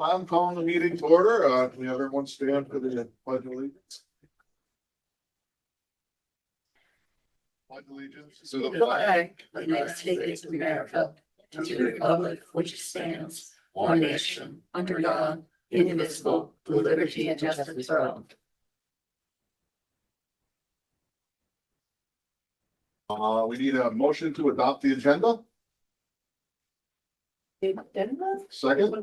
I'm calling the meeting to order. Can we have everyone stand for the pledge of allegiance? Pledge allegiance to the flag of the United States of America, to the republic which stands one nation under God, indivisible, with liberty and justice for all. We need a motion to adopt the agenda. Second,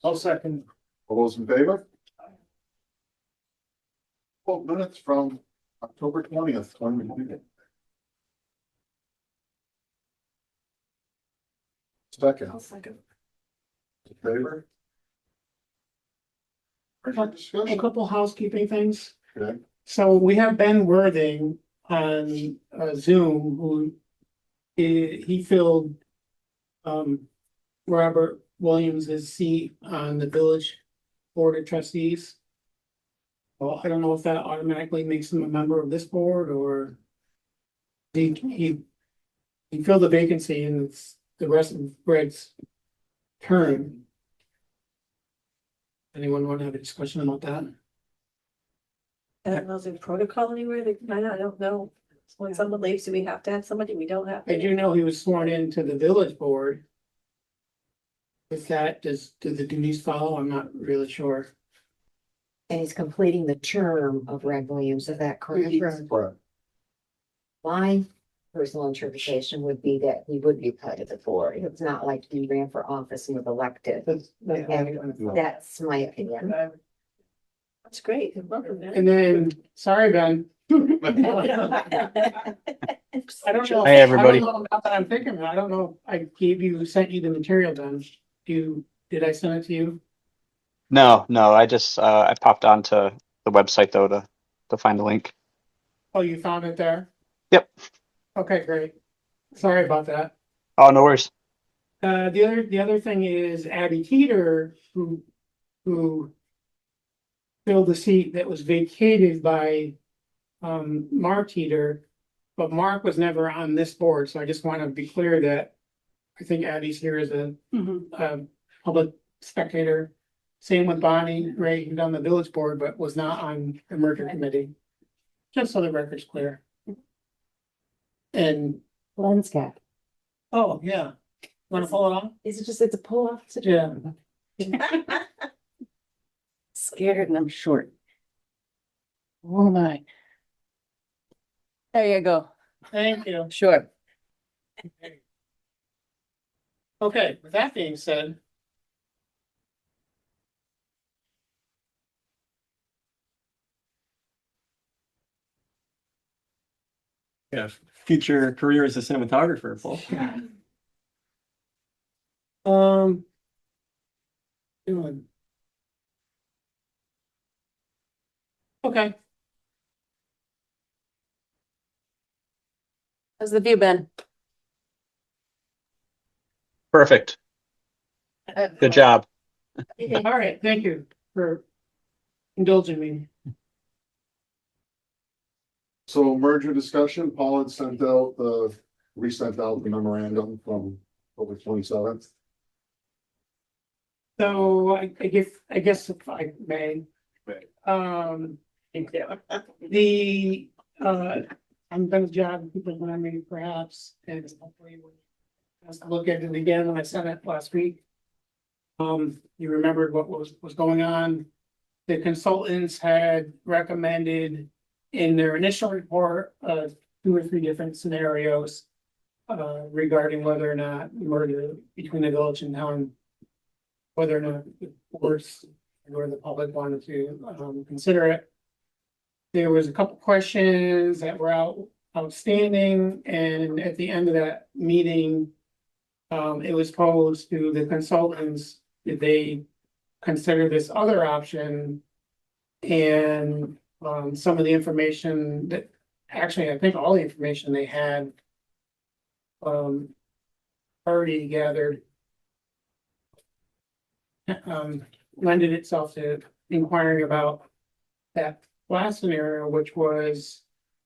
I'll second. all those in favor? 12 minutes from October 20th, 2020. Second. In favor? Further A discussion? couple housekeeping things. Okay. So we have Ben Worthing on Zoom, who he filled Robert Williams's seat on the village board of trustees. Well, I don't know if that automatically makes him a member of this board, or he filled the vacancy and it's the rest of Greg's term. Anyone want to have a discussion about that? I don't know, is there protocol anywhere that, I don't know, when someone leaves, do we have to have somebody, we don't have? I do know he was sworn into the village board. With that, do the duties follow? I'm not really sure. And he's completing the term of Reg Williams, is that correct? Correct. My personal interpretation would be that he would be part of the board. It's not like he ran for office and was elected. That's my opinion. That's great. Welcome, man. And then, sorry, Ben. I don't know. Hey, everybody. I don't know about that. I'm thinking, I don't know. I sent you the material, Ben. Did I send it to you? No, I just I popped onto the website though to find the link. Oh, you found it there? Yep. Okay, great. Sorry about that. Oh, no worries. The other thing is Abby Teeter, who filled the seat that was vacated by Mark Teeter, but Mark was never on this board, so I just want to be clear that I think Abby's here as a public spectator. Same with Bonnie Ray, who's on the village board, but was not on the merger committee. Just so the record's clear. And, Len's got. oh, yeah. Want to pull it off? Is it just, it's a pull off? Yeah. Scared and I'm short. Oh, my. There you go. Thank you. Sure. Okay, with that being said. Yeah, future career as a cinematographer, Paul. Doing. Okay, How's the view been? Perfect. Good job. all right, thank you for indulging me. So merger discussion, Paul had resent out the memorandum from October 27th. So I guess if I may. I'm gonna jog people when I mean perhaps, and hopefully we'll look at it again when I sent it last week. You remembered what was going on. The consultants had recommended in their initial report, 2 or 3 different scenarios. Regarding whether or not merger between the village and town. Whether or not the boards or the public wanted to consider it. There was a couple questions that were outstanding, and at the end of that meeting. It was posed to the consultants, did they consider this other option? And some of the information that, actually, I think all the information they had already gathered lended itself to inquiring about that last scenario, which was,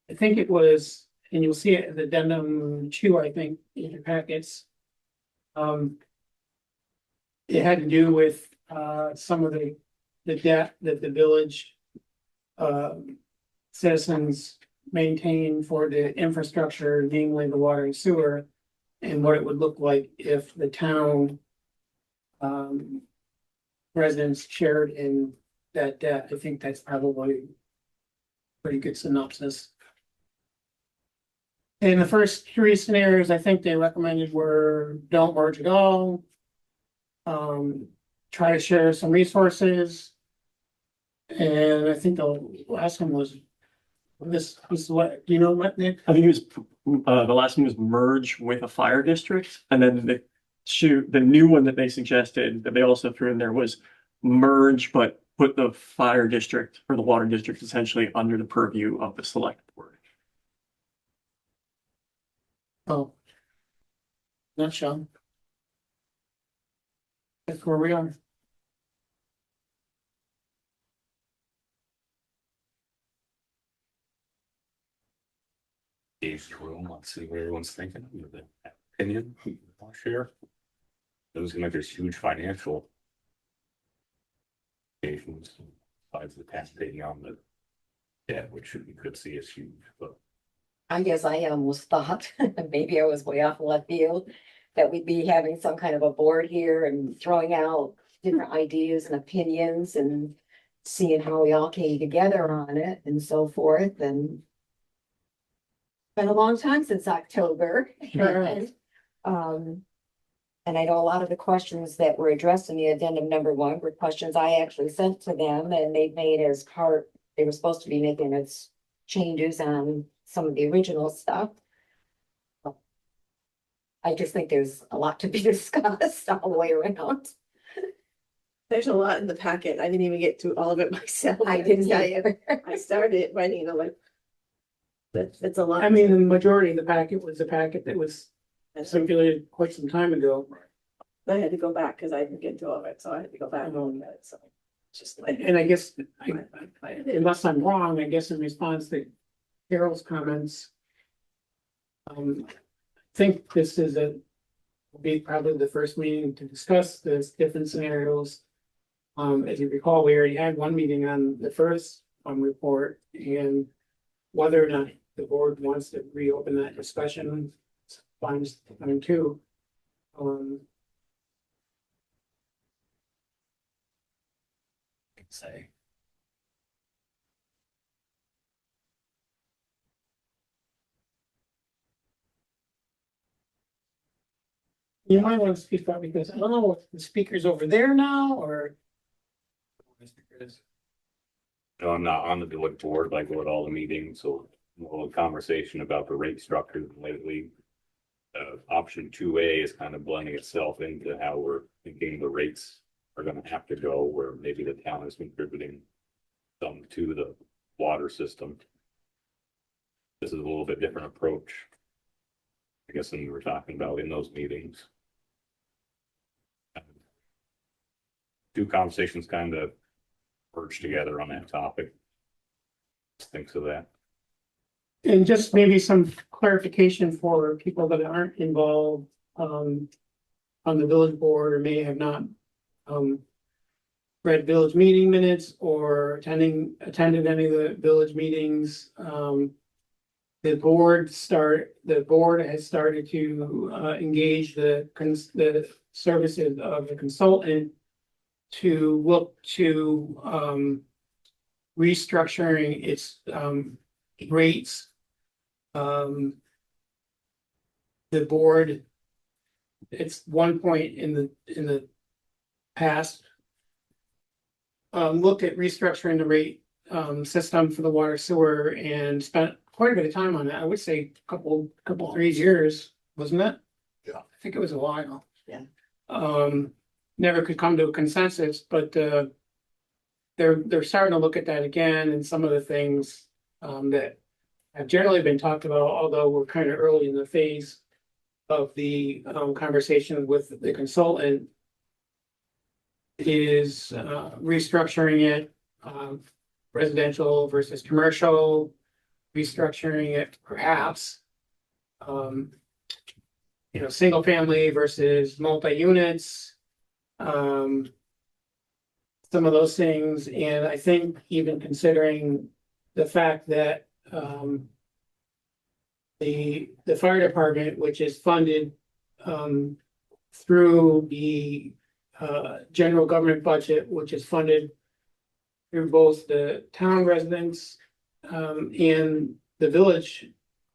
I think it was, and you'll see it in the addendum 2, I think, in your packets. It had to do with some of the debt that the village citizens maintain for the infrastructure, namely the water and sewer, and what it would look like if the town residents shared in that debt. I think that's probably a pretty good synopsis. And the first three scenarios I think they recommended were don't merge at all. Try to share some resources. And I think the last one was what, do you know what, Nick? I think it was, the last one was merge with a fire district, and then the new one that they suggested, that they also threw in there, was merge, but put the fire district or the water district essentially under the purview of the select board. Oh. Nutshell. That's where we are. Dave's room, let's see what everyone's thinking of the opinion. I'll share. It was like there's huge financial implications besides the tax paying on the debt, which we could see as huge, but I guess I almost thought, maybe I was way off left field, that we'd be having some kind of a board here and throwing out different ideas and opinions and seeing how we all came together on it and so forth, and been a long time since October. Sure. And I know a lot of the questions that were addressed in the addendum number 1 were questions I actually sent to them, and they made as part, they were supposed to be making its changes on some of the original stuff. I just think there's a lot to be discussed all the way around. There's a lot in the packet. I didn't even get through all of it myself. I didn't tell you. either. I started writing, like, that's a lot. I mean, the majority of the packet was a packet that was circulated quite some time ago. I had to go back because I didn't get to all of it, so I had to go back and look at it, so. Just like, And I guess, unless I'm wrong, I guess in response to Carol's comments, I think this is will be probably the first meeting to discuss the different scenarios. As you recall, we already had one meeting on the first report, and whether or not the board wants to reopen that discussion, fine too. say. You might want to speak up because I don't know if the speaker's over there now or. No, I'm not on the Delinquent board, but I go at all the meetings, so we'll have a conversation about the rate structure lately. Option 2A is kind of blending itself into how we're thinking the rates are gonna have to go, where maybe the town is contributing some to the water system. This is a little bit different approach, I guess, than we were talking about in those meetings. Two conversations kind of merged together on that topic. Thanks to that. And just maybe some clarification for people that aren't involved on the village board or may have not read village meeting minutes or attended any of the village meetings. The board has started to engage the services of the consultant to look to restructuring its rates. The board, it's one point in the past, looked at restructuring the rate system for the water sewer and spent quite a bit of time on that. I would say couple 3 years, wasn't it? Yeah. I think it was a while. Yeah. Never could come to a consensus, but they're starting to look at that again, and some of the things that have generally been talked about, although we're kind of early in the phase of the conversation with the consultant, is restructuring it, residential versus commercial, restructuring it perhaps, single family versus multi-units, some of those things, and I think even considering the fact that, the fire department, which is funded, through the, general government budget, which is funded through both the town residents, and the village,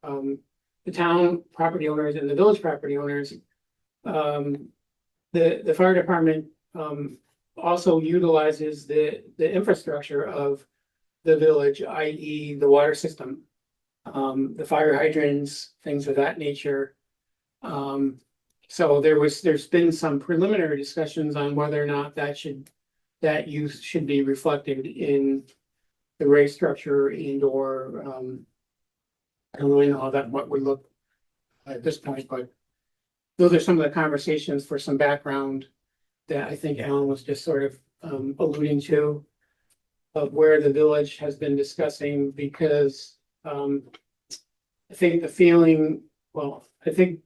the town property owners and the village property owners. The fire department, also utilizes the infrastructure of the village, i.e. the water system. The fire hydrants, things of that nature. So there's been some preliminary discussions on whether or not that use should be reflected in the rate structure and or, I don't really know how that, what would look at this point, but those are some of the conversations for some background that I think Alan was just sort of, alluding to, of where the village has been discussing, because, I think the feeling, well, I think,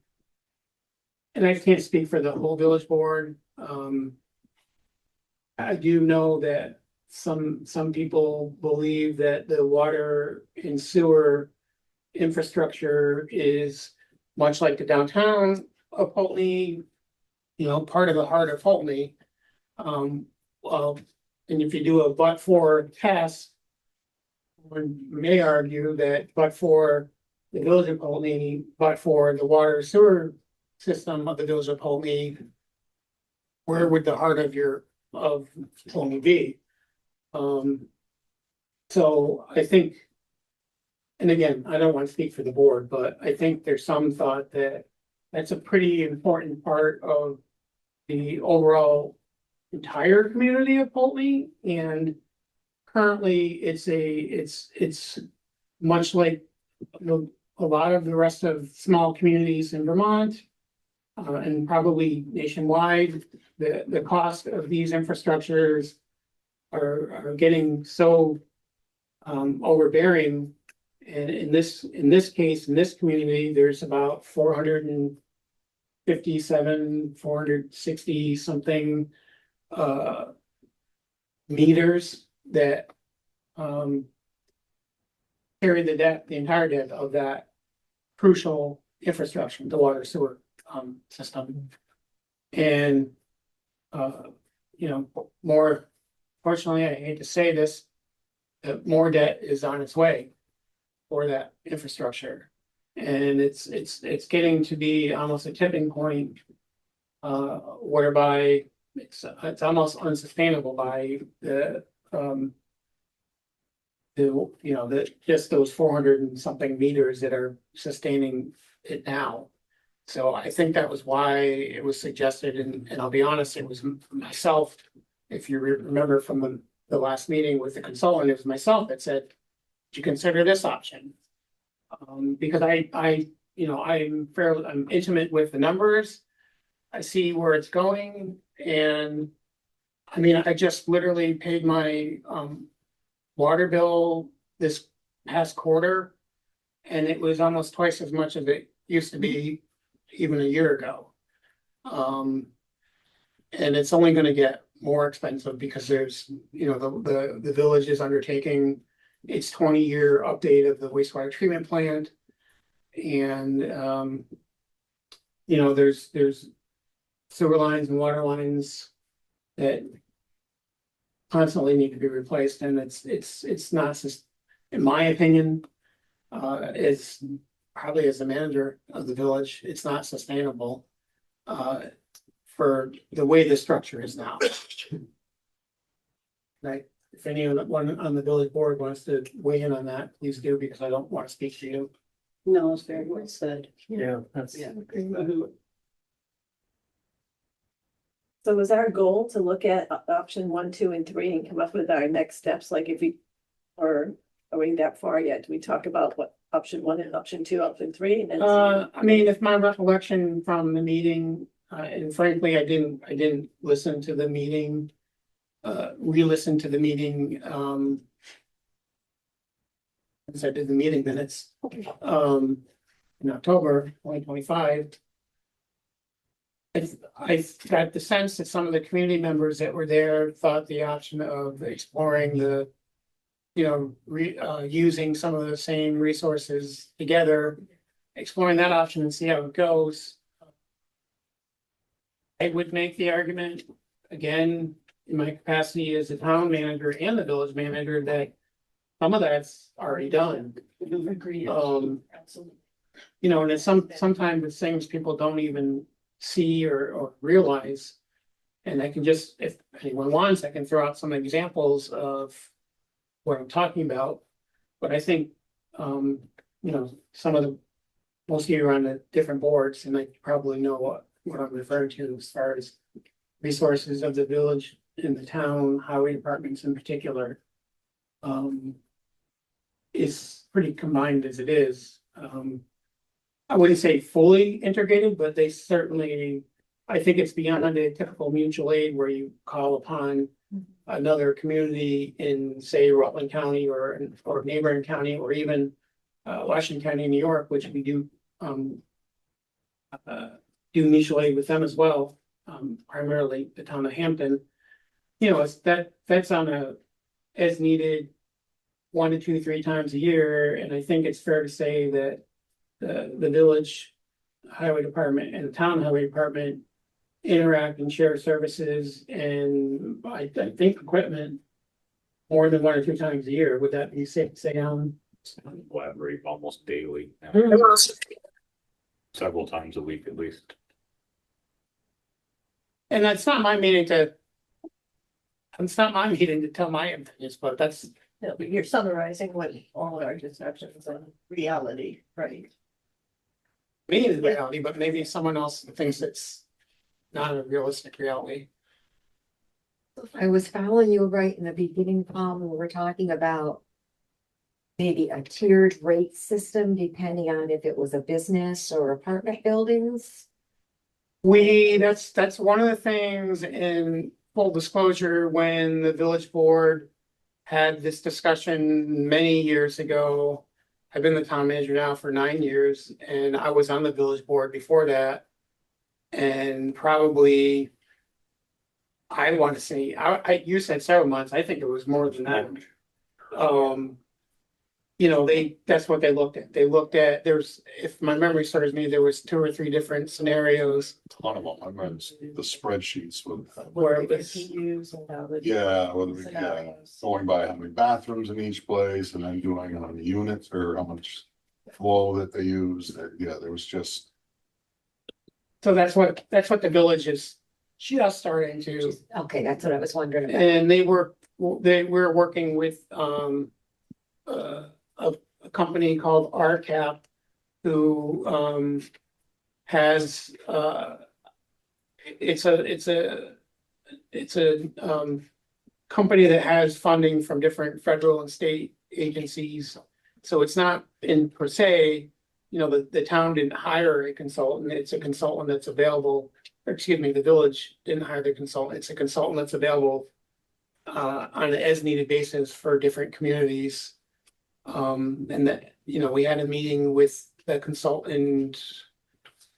and I can't speak for the whole village board, I do know that some people believe that the water and sewer infrastructure is much like the downtown of Poultney, part of the heart of Poultney. Well, and if you do a but for test, one may argue that but for the village of Poultney, but for the water sewer system of the village of Poultney, where would the heart of Poultney be? So I think, and again, I don't want to speak for the board, but I think there's some thought that that's a pretty important part of the overall entire community of Poultney, and currently it's much like a lot of the rest of small communities in Vermont, and probably nationwide. The cost of these infrastructures are getting so overbearing. And in this case, in this community, there's about 460 something meters that carry the entire debt of that crucial infrastructure, the water sewer system. And more fortunately, I hate to say this, more debt is on its way for that infrastructure. And it's getting to be almost a tipping point, whereby it's almost unsustainable by just those 400 and something meters that are sustaining it now. So I think that was why it was suggested, and I'll be honest, it was myself, if you remember from the last meeting with the consultant, it was myself that said, "Did you consider this option?" Because I'm intimate with the numbers. I see where it's going, and I mean, I just literally paid my water bill this past quarter, and it was almost twice as much as it used to be even a year ago. And it's only going to get more expensive because there's, the village is undertaking its 20-year update of the wastewater treatment plant. And, there's sewer lines and water lines that constantly need to be replaced. And it's not just, in my opinion, it's probably as the manager of the village, it's not sustainable for the way the structure is now. Right. If anyone on the village board wants to weigh in on that, please do, because I don't want to speak to you. No, it's very well said. Yeah, that's. So was our goal to look at option 1, 2, and 3 and come up with our next steps? Like or are we that far yet? Do we talk about what option 1 and option 2, option 3? And then I mean, if my recollection from the meeting, and frankly, I didn't listen to the meeting, re-listen to the meeting, as I did the meeting minutes, in October 2025. I got the sense that some of the community members that were there thought the option of exploring the. Using some of the same resources together, exploring that option and see how it goes. I would make the argument, again, in my capacity as a town manager and the village manager, that some of that's already done. Agreed. Absolutely. And it's sometimes it's things people don't even see or realize. And I can just, if anyone wants, I can throw out some examples of what I'm talking about. But I think, some of most of you are on the different boards, and I probably know what I'm referring to as far as resources of the village and the town, highway departments in particular. Is pretty combined as it is. I wouldn't say fully integrated, but they certainly, I think it's beyond a typical mutual aid where you call upon another community in, say, Rutland County or neighboring county, or even Washington County, New York, which we do mutual aid with them as well, primarily the town of Hampton. It's that's on a as needed 1 to 2, 3 times a year, and I think it's fair to say that the village highway department and the town highway department interact and share services, and I think equipment more than 1 or 2 times a year. Would that be safe to say, Alan? Collaborate almost daily, several times a week at least. And it's not my meeting to tell my opinions, but that's, No, but you're summarizing what all our discussions on reality, right? me is reality, but maybe someone else thinks it's not a realistic reality. If I was following you right in the beginning, Paul, we were talking about maybe a tiered rate system depending on if it was a business or apartment buildings. That's one of the things, in full disclosure, when the village board had this discussion many years ago. I've been the town manager now for 9 years, and I was on the village board before that. And probably, I want to say, you said several months, I think it was more than that. That's what they looked at. They looked at, if my memory serves me, there was 2 or 3 different scenarios. Ton of them. I read the spreadsheets with, Where What it they was- can use and how the. scenarios. Going by how many bathrooms in each place, and then doing how many units or how much flow that they use. There was just. So that's what the village is just starting to. Okay, that's what I was wondering about. And they were working with a company called RCAP, who has it's a company that has funding from different federal and state agencies. So it's not in per se, the town didn't hire a consultant, it's a consultant that's available. Or excuse me, the village didn't hire the consultant, it's a consultant that's available on an as needed basis for different communities. And that, we had a meeting with the consultant,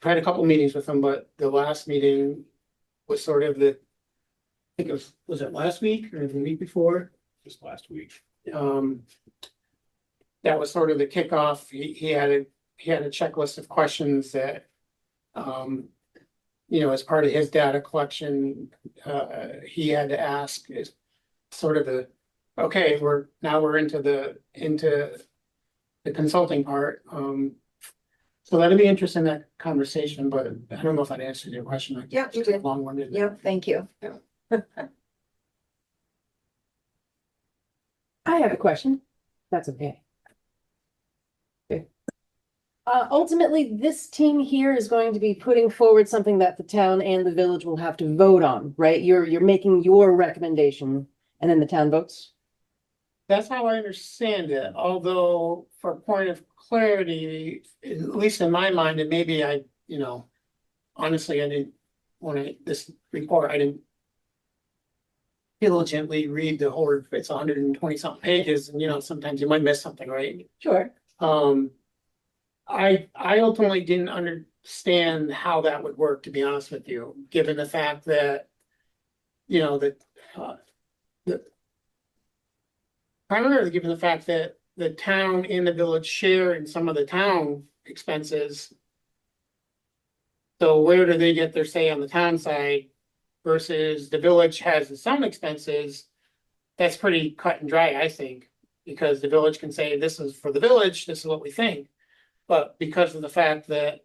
had a couple meetings with them, but the last meeting was sort of I think it was it last week or the week before? Just last week. That was sort of the kickoff. He had a checklist of questions that, as part of his data collection, he had to ask, is sort of okay, we're into the consulting part. So that'd be interesting, that conversation, but I don't know if I'd answered your question. Yeah, you did. Long-winded. Yep, thank you. I have a question. That's okay. Ultimately, this team here is going to be putting forward something that the town and the village will have to vote on, right? You're making your recommendation and then the town votes? That's how I understand it, although for point of clarity, at least in my mind, and maybe honestly, I didn't, this report, I didn't diligently read the whole, it's 120 something pages, and sometimes you might miss something, right? Sure. I ultimately didn't understand how that would work, to be honest with you, given the fact that, you know, the primarily given the fact that the town and the village share in some of the town expenses. So where do they get their say on the town side versus the village has some expenses? That's pretty cut and dry, I think, because the village can say, this is for the village, this is what we think. But because of the fact that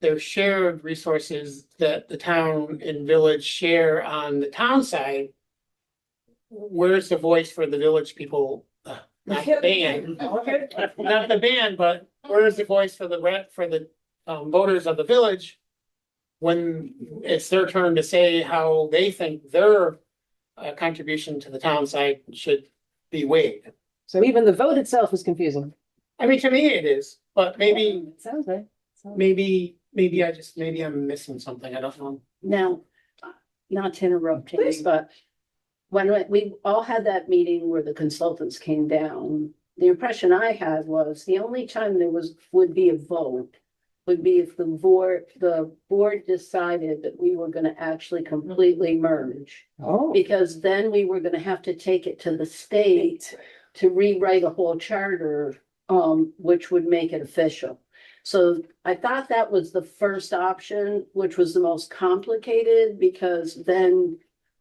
there's shared resources that the town and village share on the town side, where's the voice for the village people? Not the band, not the band, but where's the voice for the voters of the village? When it's their turn to say how they think their contribution to the town side should be weighed. So even the vote itself is confusing. I mean, to me it is, but maybe, Sounds like. maybe I'm missing something, I don't know. Now, not to interrupt you, Please. but when we all had that meeting where the consultants came down, the impression I had was the only time there would be a vote would be if the board decided that we were gonna actually completely merge. Oh. Because then we were gonna have to take it to the state to rewrite a whole charter, which would make it official. So I thought that was the first option, which was the most complicated, because then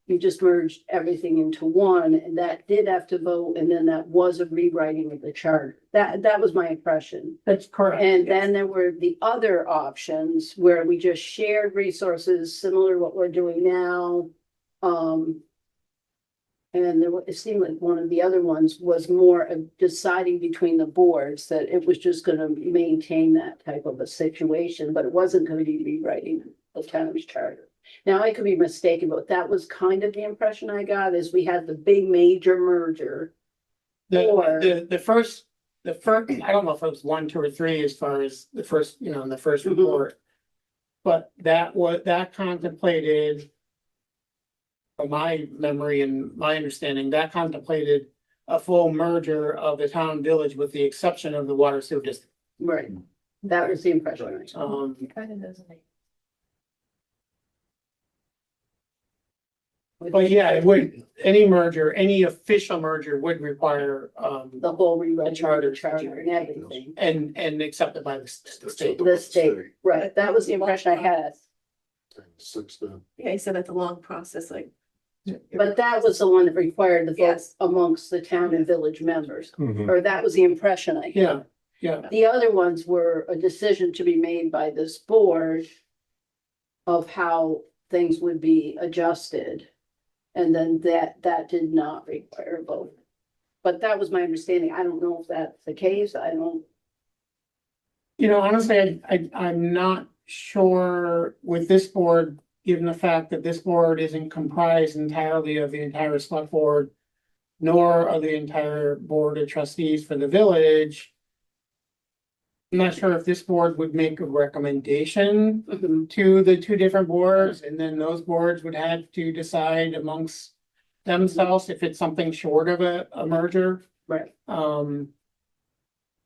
you just merged everything into one, and that did have to vote, and then that was a rewriting of the charter. That was my impression. That's correct. And then there were the other options where we just shared resources, similar to what we're doing now. And it seemed like one of the other ones was more of deciding between the boards that it was just gonna maintain that type of a situation, but it wasn't gonna be rewriting the town's charter. Now, I could be mistaken, but that was kind of the impression I got, is we had the big major merger. The first, I don't know if it was 1, 2, or 3 as far as the first, in the first Mhm. report. But that contemplated, from my memory and my understanding, that contemplated a full merger of the town village with the exception of the water sewer district. Right. That was the impression I got. Kind of doesn't make. But yeah, it would, any official merger would require, The whole rewrite charter. charter and everything. and accepted by the state. The state, right, that was the impression I had. Yeah, he said that's a long process, like. But that was the one that required the vote Yes. amongst the town and village members, Mhm. or that was the impression I Yeah, had. yeah. The other ones were a decision to be made by this board of how things would be adjusted. And then that did not require a vote. But that was my understanding. I don't know if that's the case. I don't. Honestly, I'm not sure with this board, given the fact that this board isn't comprised entirely of the entire select board, nor of the entire board of trustees for the village. I'm not sure if this board would make a recommendation to the 2 different boards, and then those boards would have to decide amongst themselves if it's something short of a merger. Right.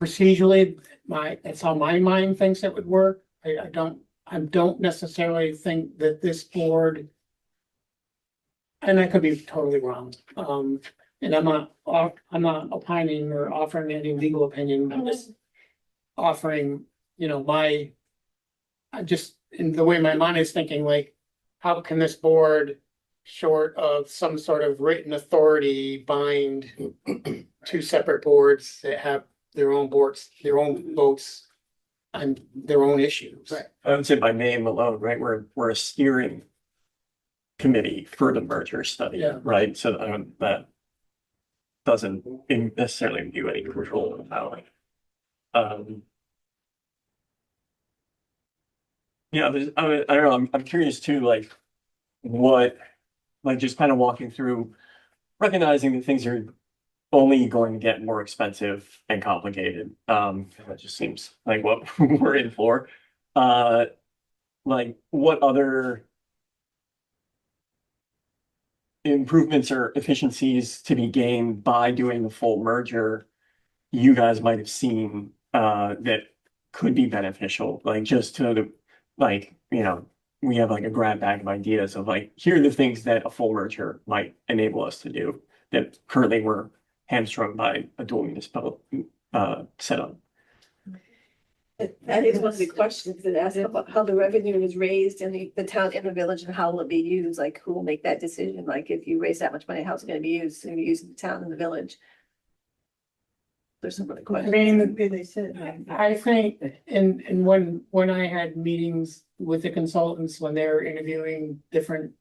Procedurally, that's how my mind thinks it would work. I don't necessarily think that this board. And I could be totally wrong. And I'm not opining or offering any legal opinion. I'm just offering, I just, in the way my mind is thinking, like, how can this board, short of some sort of written authority, bind 2 separate boards that have their own boards, their own votes on their own issues? Right. I would say by name alone, right? We're a steering committee for the merger study, Yeah. right? So that doesn't necessarily do any control of power. Yeah, I don't know. I'm curious too, like just kind of walking through, recognizing that things are only going to get more expensive and complicated. That just seems like what we're in for. Like what other improvements or efficiencies to be gained by doing the full merger you guys might have seen that could be beneficial, like just to the, like, you know, we have like a grab bag of ideas of like, here are the things that a full merger might enable us to do that currently we're hamstrung by a dual municipal setup. That is one of the questions that asks about how the revenue is raised in the town and the village and how will it be used, like who will make that decision? Like if you raise that much money, how's it gonna be used? And you use the town and the village. There's some other I questions. mean, I think, and when I had meetings with the consultants, when they were interviewing different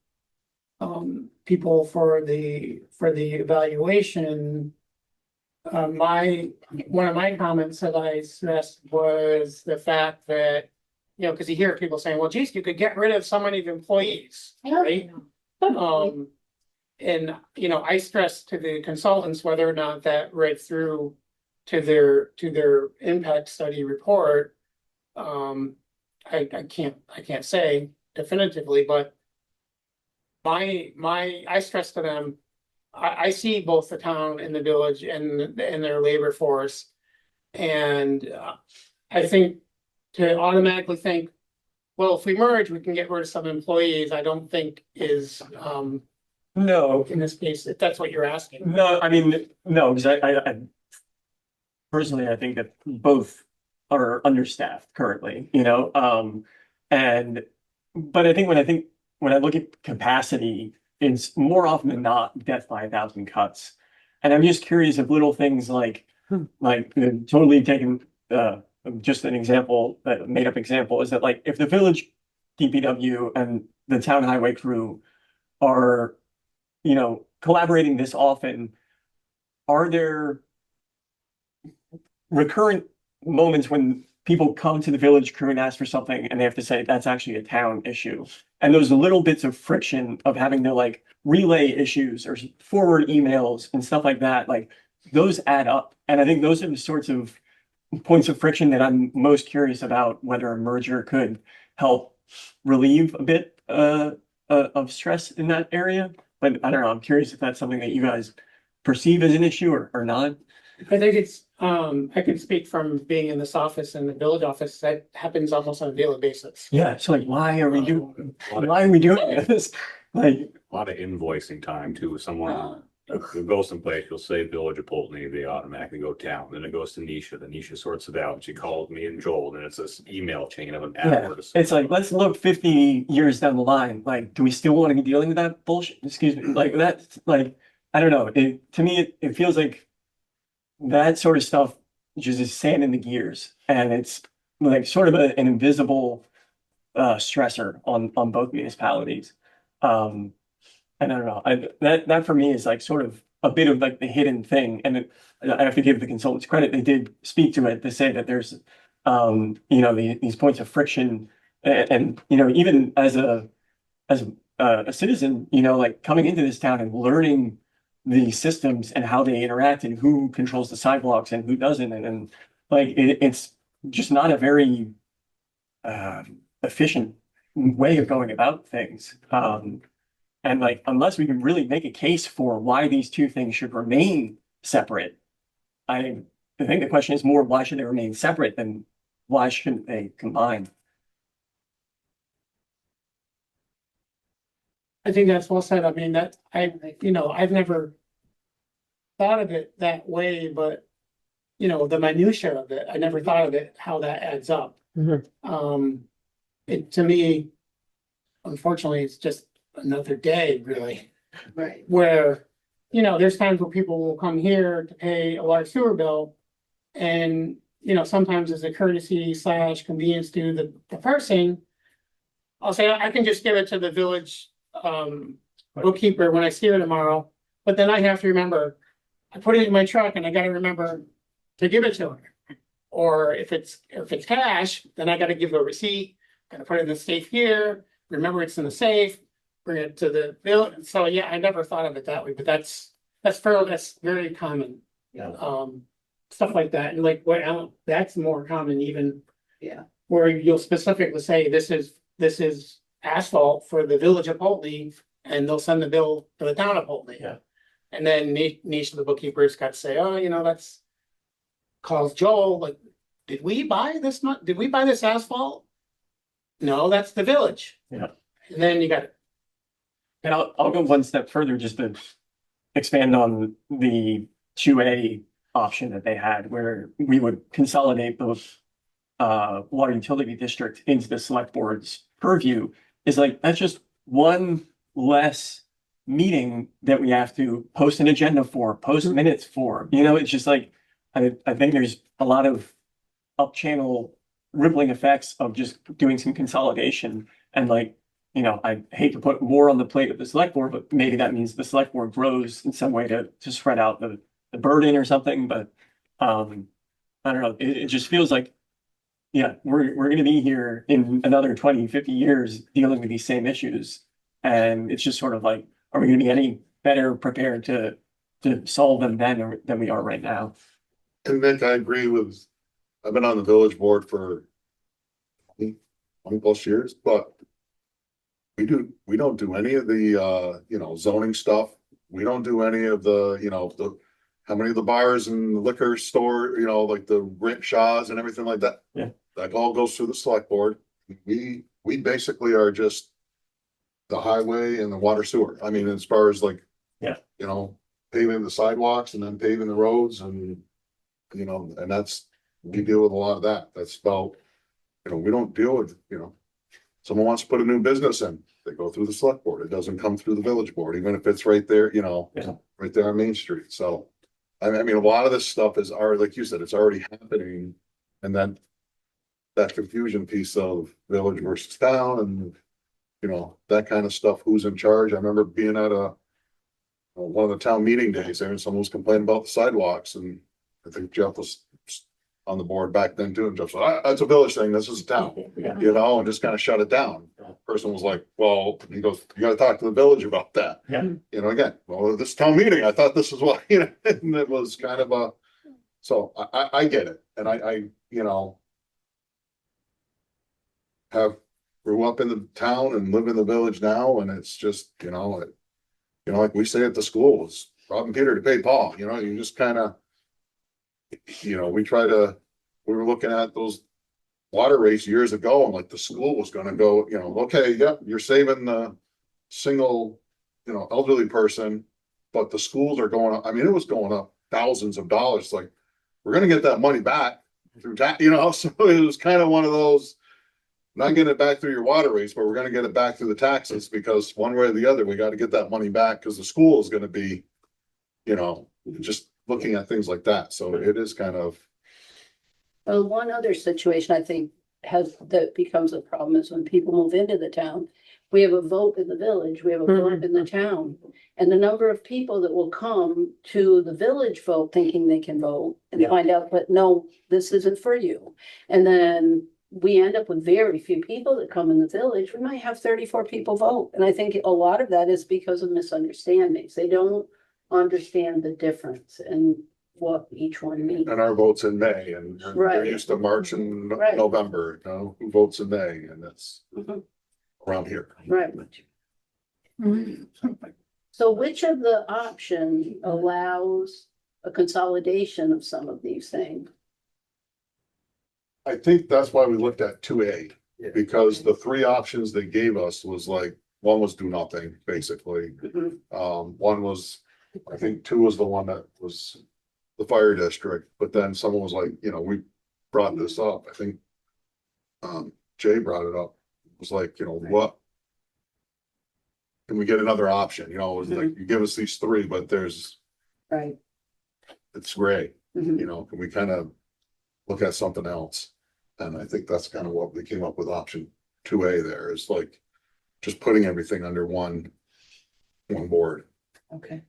people for the evaluation, one of my comments that I stressed was the fact that, you know, because you hear people saying, well, geez, you could get rid of so many employees, right? And, you know, I stressed to the consultants whether or not that read through to their impact study report. I can't say definitively, but I stressed to them, I see both the town and the village and their labor force. And I think to automatically think, well, if we merge, we can get rid of some employees, I don't think is No, in this case, if that's what you're asking. no, I mean, no, because I personally, I think that both are understaffed currently, you know, but I think when I look at capacity, it's more often than not death by 1,000 cuts. And I'm just curious if little things like totally taking, just an example, that made up example is that like, if the village DPW and the town highway crew are, you know, collaborating this often, are there recurrent moments when people come to the village crew and ask for something and they have to say that's actually a town issue? And those little bits of friction of having to like relay issues or forward emails and stuff like that, like those add up. And I think those are the sorts of points of friction that I'm most curious about whether a merger could help relieve a bit of stress in that area. But I don't know, I'm curious if that's something that you guys perceive as an issue or not. I think it's, I can speak from being in this office and the village office, that happens almost on a daily basis. Yeah, so like, why are we doing this? Like, A lot of invoicing time too. Someone who goes someplace, you'll say Village of Poultney, they automatically go town. Then it goes to Nisha. The Nisha sorts it out. She calls me and Joel, and it's this email chain of an yeah, hours. it's like, let's look 50 years down the line. Like, do we still want to be dealing with that bullshit? Excuse me. Like that's like, I don't know. To me, it feels like that sort of stuff just is sand in the gears. And it's like sort of an invisible stressor on both municipalities. And I don't know, that for me is like sort of a bit of like the hidden thing. And I have to give the consultants credit. They did speak to it to say that there's, you know, these points of friction and, you know, even as a citizen, you know, like coming into this town and learning the systems and how they interact and who controls the sidewalks and who doesn't. And like, it's just not a very efficient way of going about things. And like, unless we can really make a case for why these two things should remain separate, I think the question is more, why should they remain separate than why shouldn't they combine? I think that's well said. I mean, I've never thought of it that way, but you know, the minutia of it, I never thought of it, how that adds up. It, to me, unfortunately, it's just another day, really, Right. where, you know, there's times where people will come here to pay a large sewer bill. And, you know, sometimes as a courtesy / convenience to the person, I'll say, I can just give it to the village bookkeeper when I see her tomorrow. But then I have to remember, I put it in my truck and I gotta remember to give it to her. Or if it's cash, then I gotta give a receipt, gotta put it in the safe here, remember it's in the safe, bring it to the bill. So yeah, I never thought of it that way, but that's very common. Yeah. Stuff like that. And like that's more common even. Yeah. Where you'll specifically say this is asphalt for the village of Poultney, and they'll send the bill to the town of Poultney. Yeah. And then Nisha, the bookkeeper's got to say, oh, you know, that's calls Joel, like, did we buy this did we buy this asphalt? No, that's the village. Yeah. And then you got, And I'll go one step further just to expand on the 2A option that they had, where we would consolidate both water utility district into the select board's purview. Is like, that's just one less meeting that we have to post an agenda for, post minutes for, it's just like, I think there's a lot of up channel rippling effects of just doing some consolidation. And like, I hate to put more on the plate of the select board, but maybe that means the select board grows in some way to spread out the burden or something. But I don't know, it just feels like, yeah, we're gonna be here in another 20, 50 years dealing with these same issues. And it's just sort of like, are we gonna be any better prepared to solve them then than we are right now? And Nick, I agree with, I've been on the village board for 20 plus years, but we don't do any of the, zoning stuff. We don't do any of the, how many of the bars and the liquor store, like the rickshaws and everything like that. Yeah. That all goes through the select board. We basically are just the highway and the water sewer. I mean, as far as like, Yeah. Paving the sidewalks and then paving the roads and, and that's, we deal with a lot of that. That's about, we don't deal with, someone wants to put a new business in, they go through the select board. It doesn't come through the village board, even if it's right there, Yeah. right there on Main Street. So, I mean, a lot of this stuff is already, like you said, it's already happening. And then that confusion piece of village versus town and, that kind of stuff, who's in charge. I remember being at one of the town meeting days there and someone was complaining about the sidewalks and I think Jeff was on the board back then too. And Jeff said, that's a village thing. This is a town, Yeah. and just kind of shut it down. Person was like, well, he goes, you gotta talk to the village about that. Yeah. Again, well, this town meeting, I thought this was what, and it was kind of so I get it. And I grew up in the town and live in the village now. And it's just, like we say at the school, it's robbing Peter to pay Paul, you just kind of, we were looking at those water rates years ago and like the school was gonna go, okay, yeah, you're saving the single, elderly person, but the schools are going up. I mean, it was going up thousands of dollars. Like, we're gonna get that money back through tax, so it was kind of one of those, not getting it back through your water rates, but we're gonna get it back through the taxes because one way or the other, we got to get that money back because the school is gonna be, just looking at things like that. So it is kind of. Well, one other situation I think that becomes a problem is when people move into the town. We have a vote in the village, we have a vote in the town. And the number of people that will come to the village vote thinking they can vote and find out, but no, this isn't for you. And then we end up with very few people that come in the village. We might have 34 people vote. And I think a lot of that is because of misunderstandings. They don't understand the difference and what each one means. And our votes in May and they're Right. used to March and Right. November, who votes in May and that's Mhm. around here. Right. So which of the options allows a consolidation of some of these things? I think that's why we looked at 2A, because the three options they gave us was like, one was do nothing, basically. Mhm. One was, I think 2 was the one that was the fire district, but then someone was like, we brought this up, I think. Jay brought it up, it was like, what? Can we get another option? It was like, you give us these 3, but Right. it's gray, Mhm. can we kind of look at something else? And I think that's kind of what we came up with option 2A there is like, just putting everything under one board. Okay.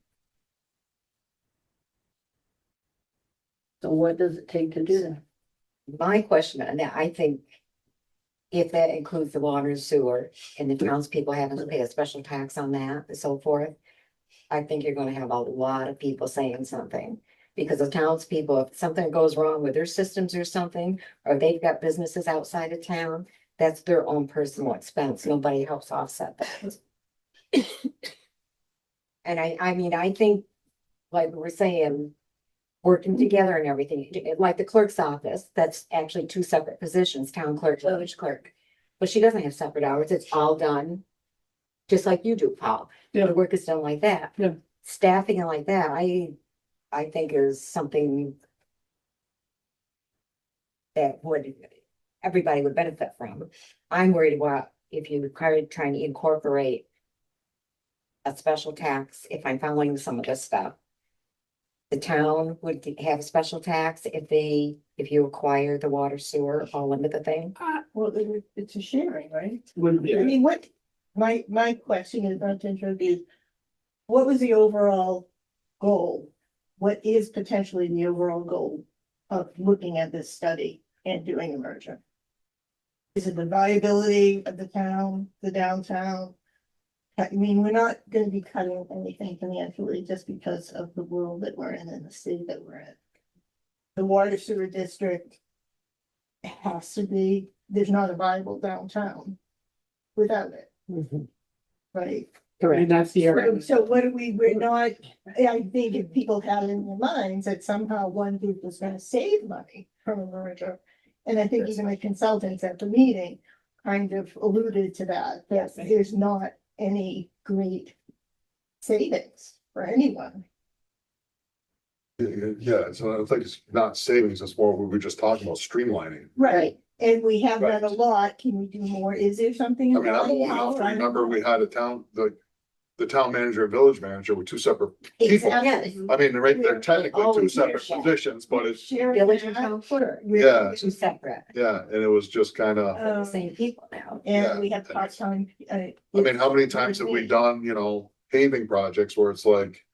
So what does it take to do that? My question on that, I think if that includes the water and sewer and the townspeople having to pay a special tax on that and so forth, I think you're gonna have a lot of people saying something. Because the townspeople, if something goes wrong with their systems or something, or they've got businesses outside of town, that's their own personal expense. Nobody helps offset that. And I mean, I think, like we're saying, working together and everything, like the clerk's office, that's actually two separate positions, town clerk, village clerk. But she doesn't have separate hours, it's all done, just like you do, Paul. Yeah. The work is done like that. Yeah. Staffing and like that, I think is something that everybody would benefit from. I'm worried about if you required trying to incorporate a special tax, if I'm following some of this stuff. The town would have a special tax if you acquire the water sewer all into the thing. Well, it's a sharing, right? Wouldn't be- I mean, what, my question is, not to interrupt you, what was the overall goal? What is potentially the overall goal of looking at this study and doing a merger? Is it the viability of the town, the downtown? I mean, we're not gonna be cutting anything financially just because of the world that we're in and the city that we're in. The water sewer district has to be, there's not a viable downtown without it, right? And that's the area. So what do we're not, I think if people have in their minds that somehow one group was gonna save money from a merger. And I think even the consultants at the meeting kind of alluded to that, that there's not any great savings for anyone. Yeah, so I think it's not savings, it's more, we were just talking about streamlining. Right. And we have done a Right. lot. Can we do more? Is there something? I mean, I'm old enough to remember we had a town, the town manager and village manager were two separate people. Exactly. I mean, they're technically two Always separate leadership. positions, but it's, Sharing Village and that. town clerk, yeah, two separate, yeah, and it was just kind of, the Um, same people now. And we have part-time. I mean, how many times have we done, paving projects where it's like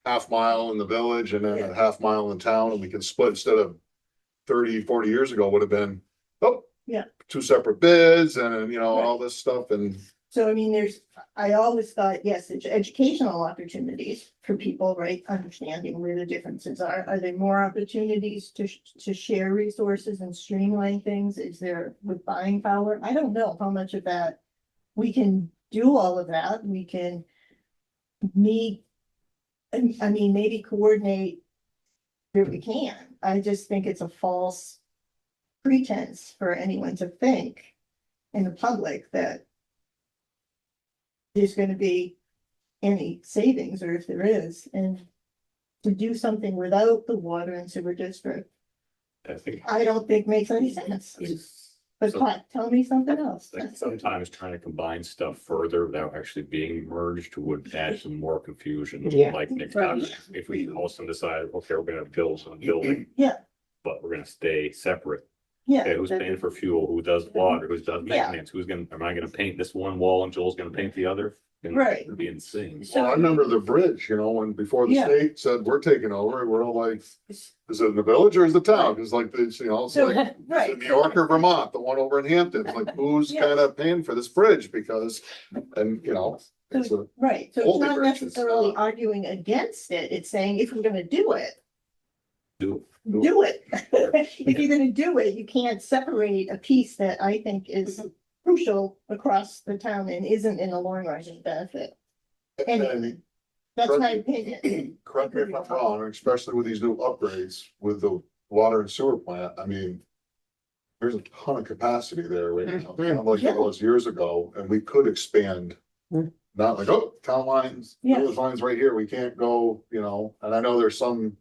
half mile in the village and then a half mile in town, and we can split instead of 30, 40 years ago would have been, Yeah. two separate bids and, Right. all this stuff and, So I mean, I always thought, yes, it's educational opportunities for people, right? Understanding where the differences are. Are there more opportunities to share resources and streamline things? Is there with buying power? I don't know how much of that we can do all of that. We can meet. I mean, maybe coordinate where we can. I just think it's a false pretense for anyone to think in the public that there's gonna be any savings, or if there is, and to do something without the water and sewer district, I think I don't think makes any sense. But So- Pat, tell me something else. like sometimes trying to combine stuff further without actually being merged would add some more confusion. Yeah. Like Nick Right. talked, if we all of a sudden decide, okay, we're gonna build some building. Yeah. But we're gonna stay separate. Yeah. Okay, who's paying for fuel? Who does water? Who does Yeah. maintenance? Am I gonna paint this one wall and Joel's gonna paint the other? And Right. It'd be insane. well, I remember the bridge, when before the Yeah. state said, we're taking over, we're all like, is it in the village or is it the town? Cause like, it's, it's So, like, is right. it New York or Vermont, the one over in Hampton, like, who's Yeah. kind of paying for this bridge? Because, and, it's a, Right, so it's Holy not bridge, it's necessarily not. arguing against it, it's saying if we're gonna do it, Do do it. If you're gonna do it, you can't separate a piece that I think is crucial across the town and isn't in the long run a benefit. and Anything. That's my opinion. correct me if I'm wrong, especially with these new upgrades with the water and sewer plant, I mean. There's a ton of capacity there right now, not like Yeah. it was years ago, and we could expand. Mm. Not like, oh, town lines, Yeah. village lines right here, we can't go, and I know there's some.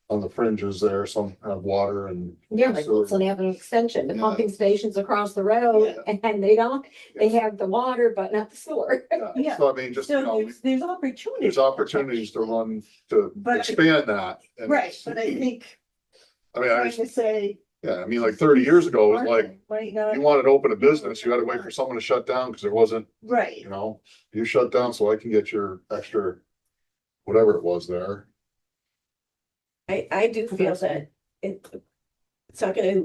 On the fringes there, some have water and. Yeah, like sewer. Wilson Avenue Extension, the Yeah. pumping stations across the road, Yeah. and they have the water, but not the sewer. Yeah. So I mean, just, So there's opportunities. there's opportunities to run, to But- expand that. and- Right, but I think I mean, trying to say. yeah, I mean, like 30 years ago, it was like, Might not, you wanted to open a business, you had to wait for someone to shut down, because there wasn't, right, you shut down so I can get your extra. Whatever it was there. I do feel that it's not gonna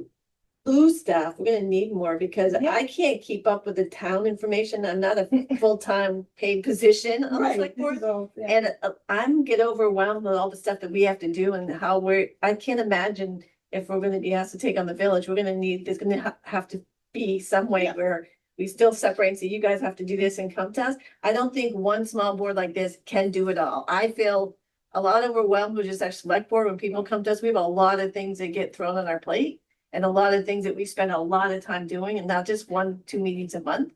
lose staff, we're gonna need more, because I can't keep up with the town information, I'm not a full-time paid position on the right. select board. So, yeah. And I'm get overwhelmed with all the stuff that we have to do and how I can't imagine if we're gonna be asked to take on the village, there's gonna have to be some way Yeah. where we still separate, and say you guys have to do this and come to us. I don't think one small board like this can do it all. I feel a lot overwhelmed with just our select board. When people come to us, we have a lot of things that get thrown on our plate. And a lot of things that we spend a lot of time doing and not just 1-2 meetings a month.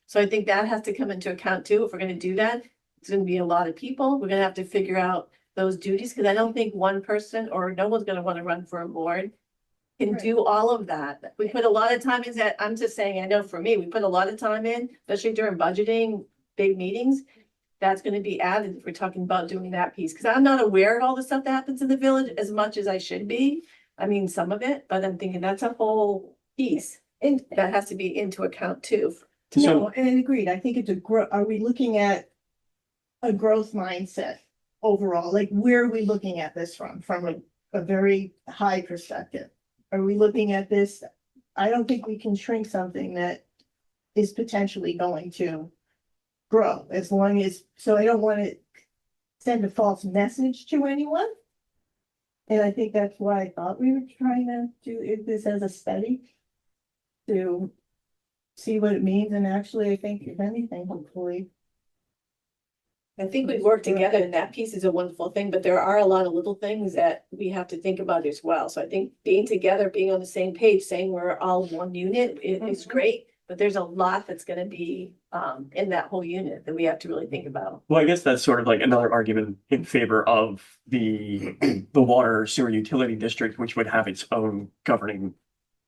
So I think that has to come into account too. If we're gonna do that, it's gonna be a lot of people. We're gonna have to figure out those duties, because I don't think one person or no one's gonna wanna run for a board can do all of that. We put a lot of time in that. I'm just saying, I know for me, we put a lot of time in, especially during budgeting, big meetings. That's gonna be added if we're talking about doing that piece, because I'm not aware of all the stuff that happens in the village as much as I should be. I mean, some of it, but I'm thinking that's a whole piece And that has to be into account too. no, and agreed, I think it's are we looking at a growth mindset overall? Like, where are we looking at this from a very high perspective? Are we looking at this? I don't think we can shrink something that is potentially going to grow as long as, so I don't want to send a false message to anyone. And I think that's why I thought we were trying to do this as a study to see what it means. And actually, I think if anything, hopefully. I think we work together and that piece is a wonderful thing, but there are a lot of little things that we have to think about as well. So I think being together, being on the same page, saying we're all one unit is great. But there's a lot that's gonna be in that whole unit that we have to really think about. Well, I guess that's sort of like another argument in favor of the water sewer utility district, which would have its own governing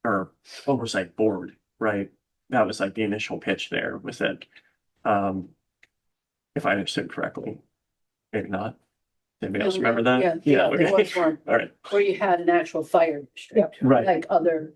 or oversight board, right? That was like the initial pitch there, was that, if I understood correctly, maybe not. Anybody else remember that? Yeah, there okay. was one All right, where you had an actual fire district, right. like other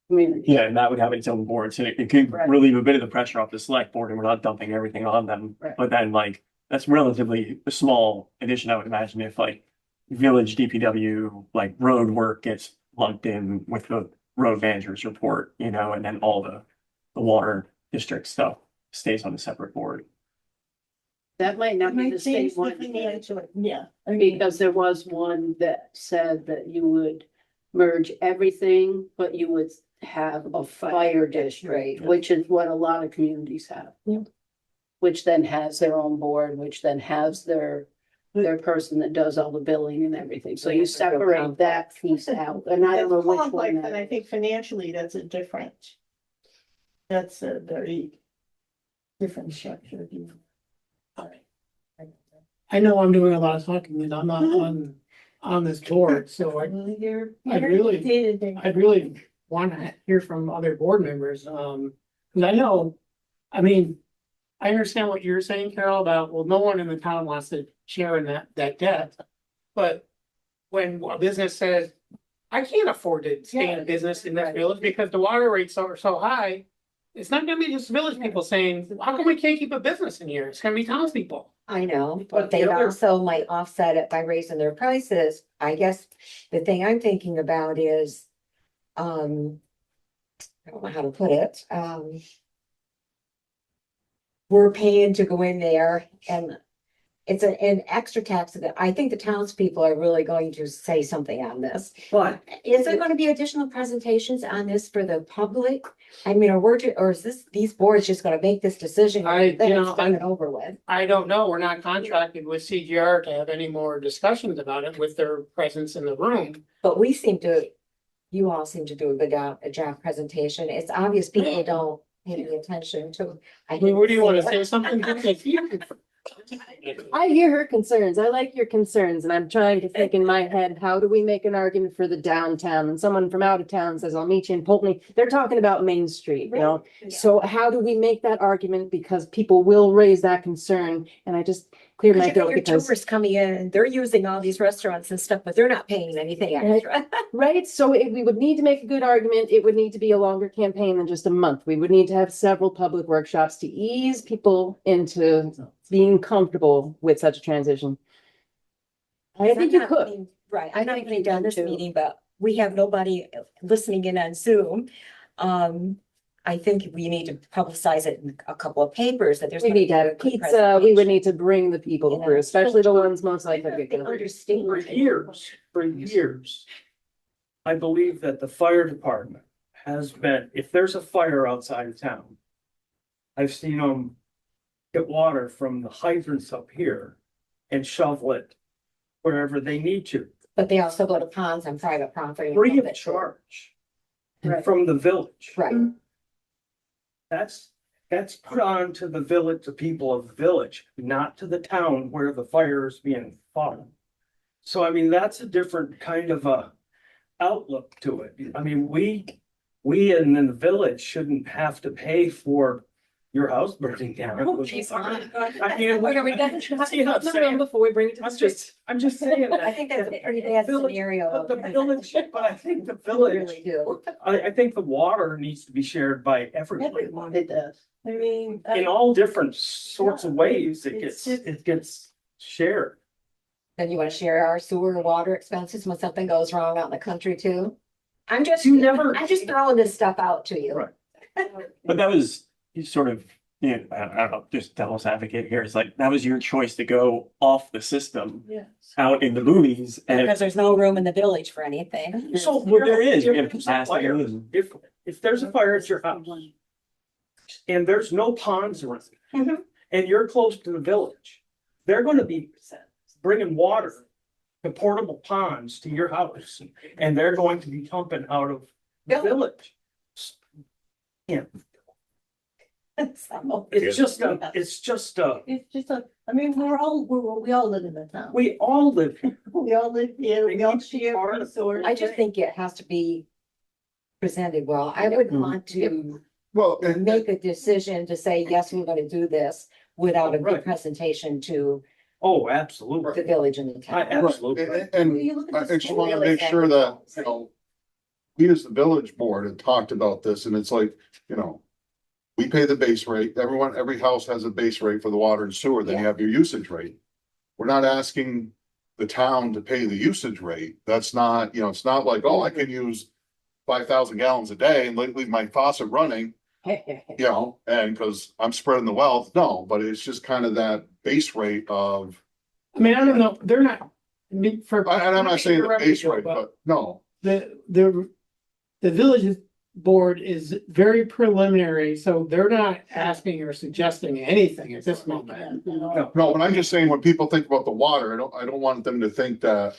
communities. Yeah, and that would have its own boards, and it could Right. relieve a bit of the pressure off the select board, and we're not dumping everything on them. Right. But then, like, that's relatively a small addition, I would imagine, if like village DPW, like road work gets lumped in with the road manager's report, you know, and then all the water district stuff stays on a separate board. That might not be the same Change the one, financial, yeah. I mean, because there was one that said that you would merge everything, but you would have a fire district, which is what a lot of communities have. Yeah. Which then has their own board, which then has their person that does all the billing and everything. So you separate that piece out, and I don't know it's which complex, one. and I think financially, that's a very different structure. I know I'm doing a lot of talking and I'm not on this board, so I really want to hear from other board members, because I know, I mean, I understand what you're saying, Carol, about, well, no one in the town wants to share in that debt. But when a business says, I can't afford to stay in a business in this village because the water rates are so high, it's not gonna be just village people saying, how come we can't keep a business in here? It's gonna be townspeople. I know, But but they the other- also might offset it by raising their prices. I guess the thing I'm thinking about is, I don't know how to put it, we're paying to go in there and it's an extra tax that I think the townspeople are really going to say something on this. But Is there gonna be additional presentations on this for the public? I mean, or is these boards just gonna make this decision? I- Then you it's know, done and over with. I don't know. We're not contracted with CGR to have any more discussions about it with their presence in the room. But you all seem to do a good job presentation. It's obvious people don't pay any attention to. I mean, what do you want to hate say something? I hear her concerns. I like your concerns, and I'm trying to think in my head, how do we make an argument for the downtown? And someone from out of town says, I'll meet you in Poultney. They're talking about Main Street, you know? So how do we make that argument? Because people will raise that concern, and I just cleared my throat Your because. tourists coming in, and they're using all these restaurants and stuff, but they're not paying anything extra. Right, so we would need to make a good argument. It would need to be a longer campaign than just a month. We would need to have several public workshops to ease people into being comfortable with such a transition. I think you could. Right, I'm not even done this meeting, but we have nobody listening in on Zoom. I think we need to publicize it in a couple of papers that there's. We gonna need to be a have good pizza. We would presentation. need to bring the people Yeah. through, especially the ones most likely to They get killed. understand. For years, I believe that the fire department has been, if there's a fire outside of town, I've seen them get water from the hydrants up here and shovel it wherever they need to, But they also go to ponds on private property. and free stuff of that- charge Right. from the village. Right, That's put on to the village, the people of the village, not to the town where the fire is being fought. So I mean, that's a different kind of a outlook to it. I mean, we in the village shouldn't have to pay for your house burning down. Oh, geez, fine. I mean, Are we done? see what I'm saying? Before we bring it to the I'm streets. just saying that. I think that's a pretty bad Village- scenario. But the village, but I think the I village, really do. I think the water needs to be shared by everyone. Everyone, it does. I mean. In all different sorts of ways, It's it gets shared. Then you wanna share our sewer and water expenses when something goes wrong out in the country too? I'm just, You never- I'm just throwing this stuff out to you. Right. But that was you sort of, I don't know, just devil's advocate here. It's like, that was your choice to go off the system Yes. out in the movies and Because there's no room in the village for anything. So well, there is, we have if there's a capacity. fire- If there's a fire at your house and there's no ponds around, Mhm. and you're close to the village, they're gonna be bringing water to portable ponds to your house, and they're going to be pumping out of the Yeah. village. Yeah, So, it's just a, It's just a, I mean, we all live in the town. we all live, here. We all live here, we all share resources. I just think it has to be presented well. I wouldn't want to Well, and, make a decision to say, yes, we're gonna do this without a good Right. presentation to oh, absolutely, the village and the I town. absolutely. and You look at I the just want to really make sure that, bad you know, we as the village board had talked about this and it's like, you know, we pay the base rate. Every house has a base rate for the water and sewer. Then you Yeah. have your usage rate. We're not asking the town to pay the usage rate. That's not, you know, it's not like, oh, I can use 5,000 gallons a day and leave my faucet running, you know, and because I'm spreading the wealth. No, but it's just kind of that base rate of, I mean, I don't know, they're not, I mean, for. and I'm not saying the base rate, but no. The village board is very preliminary, so they're not asking or suggesting anything at this moment. No, but I'm just saying, when people think about the water, I don't want them to think that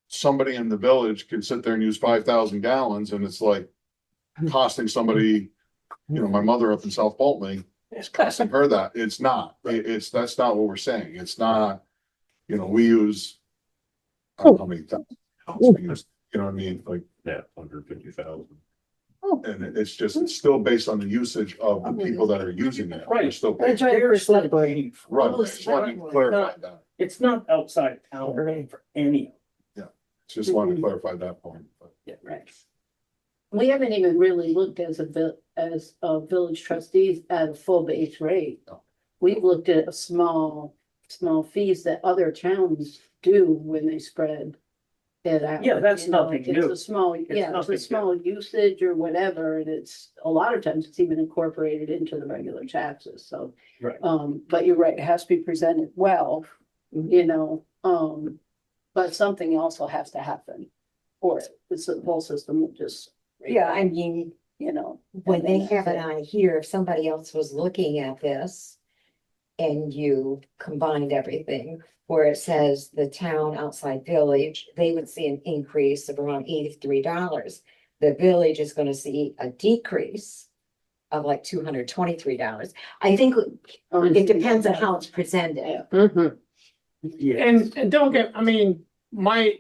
somebody in the village can sit there and use 5,000 gallons and it's like costing somebody, you know, my mother up in South Poultney, it's costing her that. It's not. That's not what we're saying. It's not, you know, we use, I don't know how many times we use, you know what I mean? Like, Yeah, 150,000. and it's still based on the usage of the people that are using it. Right. They're still They're paying. trying to They're push still that. paying for Right, it. just wanted to clarify that. It's not outside town for any. Just wanted to clarify that point. but- Yeah, right. We haven't even really looked as village trustees at a full base rate. No. We've looked at a small fees that other towns do when they spread it out. Yeah, that's You know, nothing It's new. a small, yeah, it's nothing a small usage or whatever, and it's, a lot of times it's even incorporated into the regular taxes, so. Right. But you're right, it has to be presented well, you know, but something also has to happen. Or the whole system will just. Yeah, I mean, You know. when they have it on here, if somebody else was looking at this and you combined everything, where it says the town outside village, they would see an increase of around $83. The village is gonna see a decrease of like $223. I think it depends on how it's presented. Mhm. Yeah. And don't get, I mean,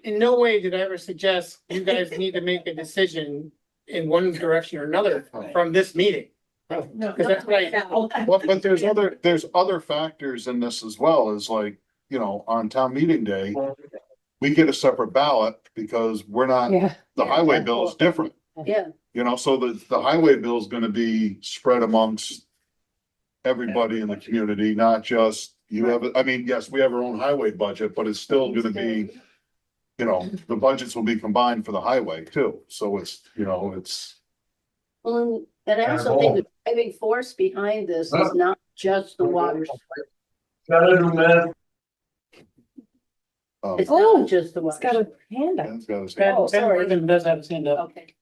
in no way did I ever suggest you guys need to make a decision in one direction or another from this meeting. No. Cause that's what I. But there's other factors in this as well, is like, you know, on town meeting day, we get a separate ballot because we're not, Yeah. the highway bill is different. Yeah, You know, so the highway bill is gonna be spread amongst everybody in the community, not just, you have, I mean, yes, we have our own highway budget, but it's still gonna be, you know, the budgets will be combined for the highway too. So it's, you know, it's, well, and I also think the driving force behind this is not just the water. It's Oh, not just the It's got water. a hand up. Ben's got his Ben, hand. Oh, sorry. Worthing does have his hand up. Okay.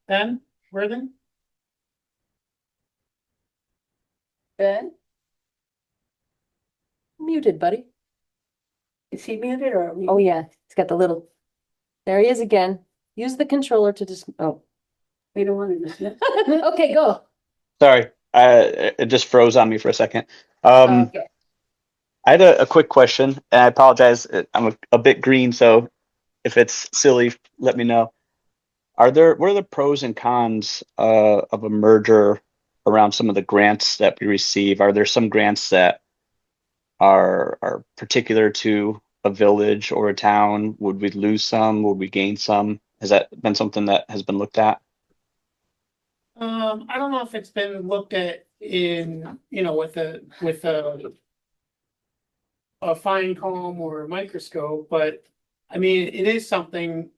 Ben, Worthing? Ben, Muted, buddy. Is he muted or? are we- Oh, yeah, it's got the little, there he is again. Use the controller to just, oh, We don't want to. okay, go. Sorry, it just froze on me for a second. Okay. I had a quick question, and I apologize. I'm a bit green, so if it's silly, let me know. What are the pros and cons of a merger around some of the grants that we receive? Are there some grants that are particular to a village or a town? Would we lose some? Would we gain some? Has that been something that has been looked at? I don't know if it's been looked at in, with a fine comb or a microscope, but I mean, it is something.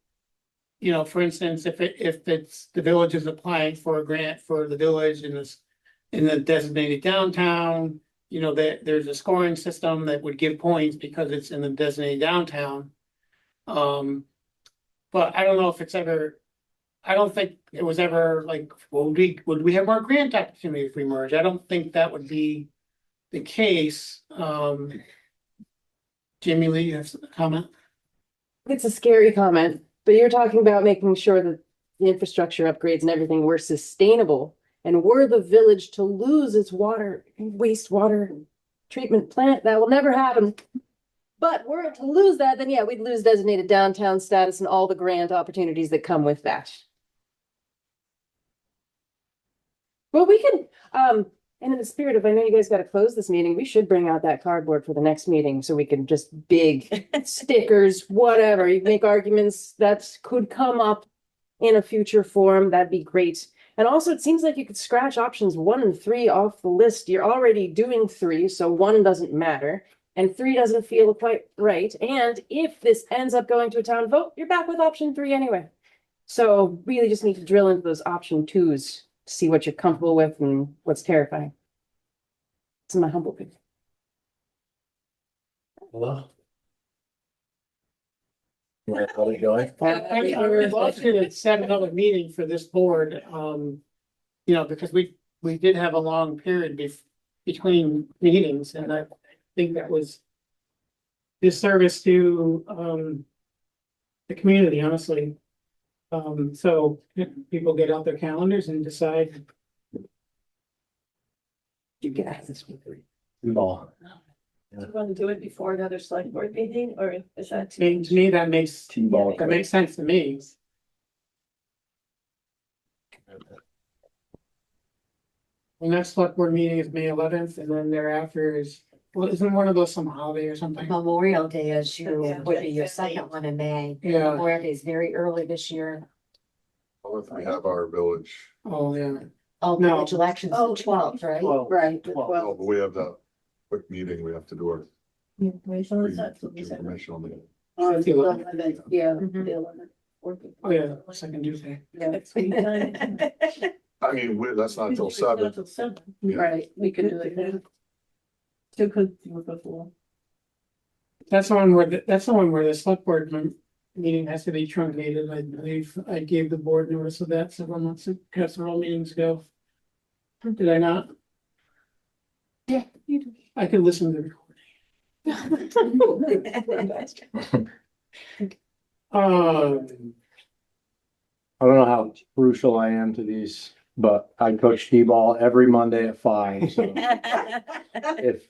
For instance, if it's the village is applying for a grant for the village in the designated downtown, that there's a scoring system that would give points because it's in the designated downtown. But I don't know if I don't think it was ever like, would we have more grant opportunity if we merge? I don't think that would be the case. Jamie Lee, you have a comment? It's a scary comment, but you're talking about making sure that the infrastructure upgrades and everything were sustainable. And were the village to lose its wastewater treatment plant, that will never happen. But were it to lose that, then yeah, we'd lose designated downtown status and all the grant opportunities that come with that. Well, we can, and in the spirit of, I know you guys got to close this meeting, we should bring out that cardboard for the next meeting so we can just big stickers, whatever. You make arguments that could come up in a future forum. That'd be great. And also, it seems like you could scratch options 1 and 3 off the list. You're already doing 3, so 1 doesn't matter. And 3 doesn't feel quite right. And if this ends up going to a town vote, you're back with option 3 anyway. So really just need to drill into those option 2s. See what you're comfortable with and what's terrifying. It's my humble opinion. Hello. How are you going? I would love to set another meeting for this board, because we did have a long period between meetings, and I think that was disservice to the community, honestly. So people get out their calendars and decide. You get out of this one. No. Do you want to do it before another select board meeting, or is that? To me, that makes T-ball. sense to me. The next select board meeting is May 11th, and then thereafter is, well, isn't one of those some holiday or something? Memorial Day is Yeah. would be your second one in May. Yeah. Memorial Day is very early this year. Well, if we have our village, Oh, yeah. Oh, No. village elections Oh, the 12th, right? Right. oh, but we have that quick meeting, we have to do our informational meeting. On the 11th, yeah, Mhm. the 11th. Oh, yeah, second Tuesday. Yeah, Next week. I mean, that's not till 7. Yeah. right, we can do it then. Two could do it before. That's the one where, the select board meeting has to be truncated. I believe I gave the board notice of that several meetings ago. Did I not? Yeah, you do. I could listen to the recording. I don't know how crucial I am to these, but I coach T-ball every Monday at 5, so if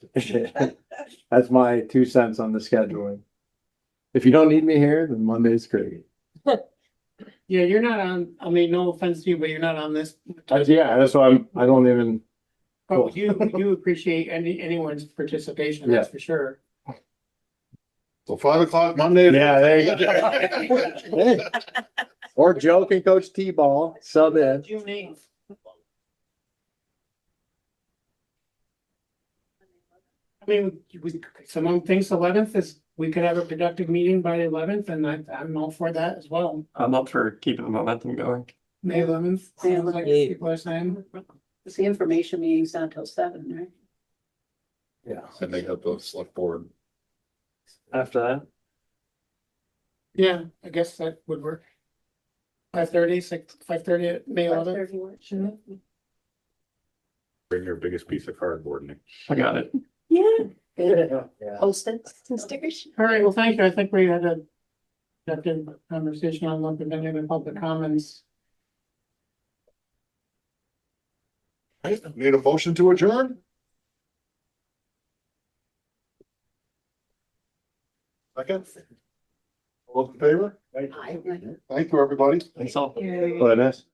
that's my 2 cents on the scheduling. If you don't need me here, then Monday's great. Yeah, you're not on, I mean, no offense to you, but you're not on this. Yeah, that's why I don't even, Oh, you appreciate anyone's participation, that's for sure. So 5 o'clock Monday. yeah, there you go. Hey. Or Joe can coach T-ball, sub in. June 8th. I mean, someone thinks 11th is, we could have a productive meeting by the 11th, and I'm all for that as well. I'm up for keeping the momentum going. May 11th, sounds like people are saying. It's the information meeting's not till 7, right? Yeah. And they got the select board. After that, Yeah, I guess that would work. 5:30, 5:30 at May 11th. 5:30 works, yeah. Bring your biggest piece of cardboard, Nick. I got it. Yeah, Good. Yeah. Post-its and stickers. All right, well, thank you. I think we had a productive conversation on what the venue and public comments. Need a motion to adjourn? Second? All those in favor? I- Thank you, everybody. And so. What it is?